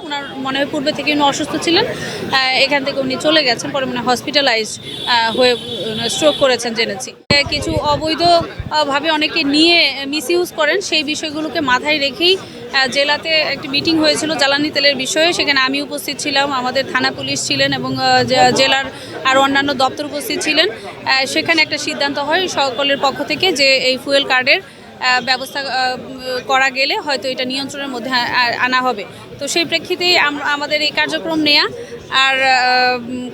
ওনার মনে হয় পূর্বে থেকে উনি অসুস্থ ছিলেন, এখান থেকে উনি চলে গেছেন, পরে মানে হসপিটালাইজড হয়ে স্ট্রোক করেছেন জেনেছি। কিছু অবৈধভাবে অনেকে নিয়ে মিসইউজ করেন, সেই বিষয়গুলোকে মাথায় রেখেই জেলাতে একটি মিটিং হয়েছিল জ্বালানি তেলের বিষয়ে। সেখানে আমি উপস্থিত ছিলাম, আমাদের থানা পুলিশ ছিলেন এবং জেলার আর অন্যান্য দপ্তর উপস্থিত ছিলেন। সেখানে একটা সিদ্ধান্ত হয় সকলের পক্ষ থেকে যে এই ফুয়েল কার্ডের ব্যবস্থা করা গেলে হয়তো এটা নিয়ন্ত্রণের মধ্যে আনা হবে। তো সেই প্রেক্ষিতেই আমাদের এই কার্যক্রম নেওয়া। আর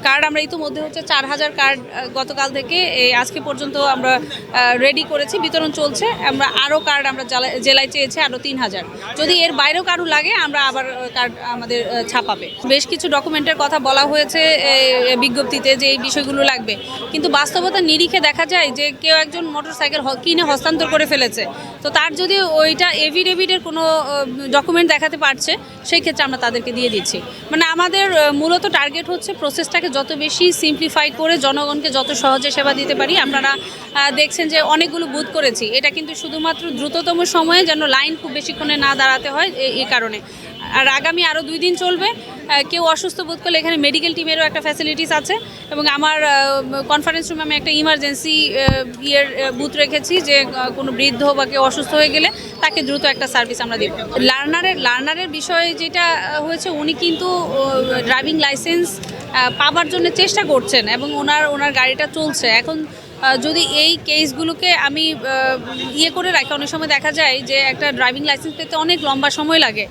কার্ড আমরা ইতিমধ্যে হচ্ছে 4000 কার্ড গতকাল থেকে আজকে পর্যন্ত আমরা রেডি করেছি, বিতরণ চলছে। আমরা আরও কার্ড আমরা জেলায় চেয়েছি আরও 3000। যদি এর বাইরেও কারো লাগে আমরা আবার কার্ড আমাদের ছাপাবে। বেশ কিছু ডকুমেন্টের কথা বলা হয়েছে বিজ্ঞপ্তিতে যে এই বিষয়গুলো লাগবে, কিন্তু বাস্তবতার নিরিখে দেখা যায় যে কেউ একজন মোটরসাইকেল কিনে হস্তান্তর করে ফেলেছে, তো তার যদি ওইটা এভিডেভিটের কোনো ডকুমেন্ট দেখাতে পারছে, সেই ক্ষেত্রে আমরা তাদেরকে দিয়ে দিচ্ছি। মানে আমাদের মূলত টার্গেট হচ্ছে প্রসেসটাকে যত বেশি সিম্পলিফাই করে জনগণকে যত সহজে সেবা দিতে পারি। আপনারা দেখছেন যে অনেকগুলো বুথ করেছি, এটা কিন্তু শুধুমাত্র দ্রুততম সময়ে যেন লাইন খুব বেশিক্ষণে না দাঁড়াতে হয় এই কারণে। আর আগামী আরও 2 দিন চলবে। কেউ অসুস্থ বোধ করলে এখানে মেডিকেল টিমেরও একটা ফ্যাসিলিটিস আছে এবং আমার কনফারেন্স রুমে আমি একটা ইমার্জেন্সি বুথ রেখেছি, যে কোনো বৃদ্ধ বা কেউ অসুস্থ হয়ে গেলে তাকে দ্রুত একটা সার্ভিস আমরা দিব। লার্নারের বিষয়ে যেটা হয়েছে, উনি কিন্তু ড্রাইভিং লাইসেন্স পাবার জন্য চেষ্টা করছেন এবং ওনার গাড়িটা চলছে। এখন যদি এই কেসগুলোকে আমি করে রাখি, অনেক সময় দেখা যায় যে একটা ড্রাইভিং লাইসেন্স পেতে অনেক লম্বা সময় লাগে,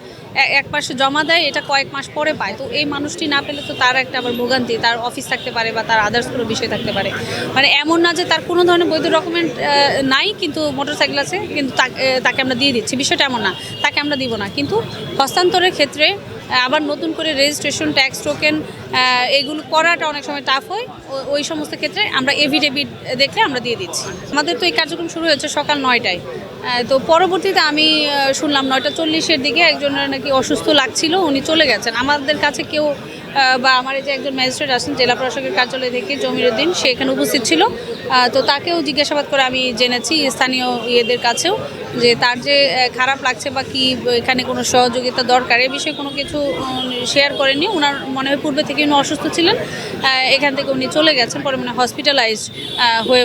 এক মাসে জমা দেয়, এটা কয়েক মাস পরে পায়। তো এই মানুষটি না পেলে তো তার একটা আবার ভোগান্তি, তার অফিস থাকতে পারে বা তার আদার্স কোনো বিষয় থাকতে পারে। মানে এমন না যে তার কোনো ধরনের বৈধ ডকুমেন্ট নাই কিন্তু মোটরসাইকেল আছে, কিন্তু তাকে আমরা দিয়ে দিচ্ছি, বিষয়টা এমন না, তাকে আমরা দিব না। কিন্তু হস্তান্তরের ক্ষেত্রে আবার নতুন করে রেজিস্ট্রেশন, ট্যাক্স টোকেন এগুলো করাটা অনেক সময় টাফ হয়। ওই সমস্ত ক্ষেত্রে আমরা এভিডেভিট দেখলে আমরা দিয়ে দিচ্ছি। আমাদের তো এই কার্যক্রম শুরু হয়েছে সকাল 9টায়, তো পরবর্তীতে আমি শুনলাম 9:40-এর দিকে একজনের নাকি অসুস্থ লাগছিল, উনি চলে গেছেন। আমাদের কাছে কেউ বা আমার এই যে একজন ম্যাজিস্ট্রেট আসেন জেলা প্রশাসকের কার্যালয় থেকে, জমিরুদ্দিন, সে এখানে উপস্থিত ছিল। তো তাকেও জিজ্ঞাসাবাদ করে আমি জেনেছি স্থানীয় ইয়েদের কাছেও যে তার যে খারাপ লাগছে বা কি এখানে কোনো সহযোগিতা দরকার, এ বিষয়ে কোনো কিছু শেয়ার করেননি। ওনার মনে হয় পূর্বে থেকে উনি অসুস্থ ছিলেন, এখান থেকে উনি চলে গেছেন, পরে মানে হসপিটালাইজড হয়ে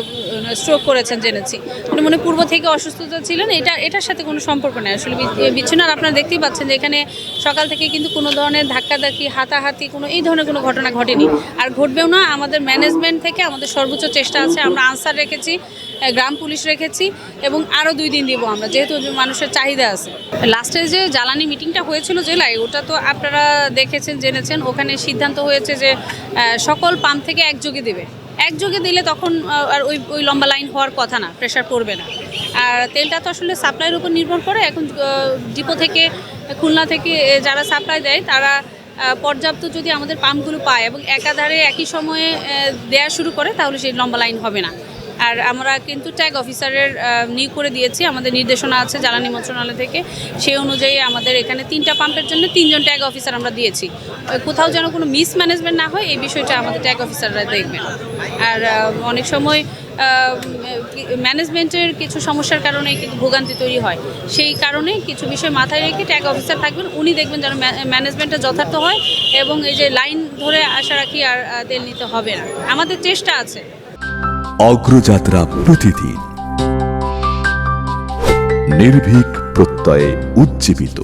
স্ট্রোক করেছেন জেনেছি। উনি মনে পূর্ব থেকে অসুস্থতা ছিলেন, এটার সাথে কোনো সম্পর্ক নেই আসলে বিচ্ছিন্ন। আর আপনারা দেখতেই পাচ্ছেন যে এখানে সকাল থেকে কিন্তু কোনো ধরনের ধাক্কাধাক্কি, হাতাহাতি এই ধরনের কোনো ঘটনা ঘটেনি, আর ঘটবেও না। আমাদের ম্যানেজমেন্ট থেকে আমাদের সর্বোচ্চ চেষ্টা আছে, আমরা আনসার রেখেছি, গ্রাম পুলিশ রেখেছি এবং আরও 2 দিন দিব আমরা, যেহেতু মানুষের চাহিদা আছে। লাস্টে যে জ্বালানি মিটিংটা হয়েছিল জেলায়, ওটা তো আপনারা দেখেছেন, জেনেছেন। ওখানে সিদ্ধান্ত হয়েছে যে সকল পাম্প থেকে একযোগে দিলে তখন আর ওই লম্বা লাইন হওয়ার কথা না, প্রেশার পড়বে না। আর তেলটা তো আসলে সাপ্লাইয়ের উপর নির্ভর করে। এখন ডিপো থেকে, খুলনা থেকে যারা সাপ্লাই দেয় তারা পর্যাপ্ত যদি আমাদের পাম্পগুলো পায় এবং একাধারে একই সময়ে দেওয়া শুরু করে, তাহলে সেই লম্বা লাইন হবে না। আর আমরা কিন্তু ট্যাগ অফিসারের নিয়োগ করে দিয়েছি, আমাদের নির্দেশনা আছে জ্বালানি মন্ত্রণালয় থেকে, সেই অনুযায়ী আমাদের এখানে 3টা পাম্পের জন্য 3 জন ট্যাগ অফিসার আমরা দিয়েছি। কোথাও যেন কোনো মিসম্যানেজমেন্ট না হয়, এই বিষয়টা আমাদের ট্যাগ অফিসাররা দেখবেন। আর অনেক সময় ম্যানেজমেন্টের কিছু সমস্যার কারণে কিন্তু ভোগান্তি তৈরি হয়, সেই কারণে কিছু বিষয় মাথায় রেখে ট্যাগ অফিসার থাকবেন, উনি দেখবেন যেন ম্যানেজমেন্টটা যথার্থ হয় এবং এই যে লাইন ধরে আশা রাখি আর তেল নিতে হবে না। আমাদের চেষ্টা আছে। অগ্রযাত্রা প্রতিদিন, নির্ভীক প্রত্যয়ে উজ্জীবিত।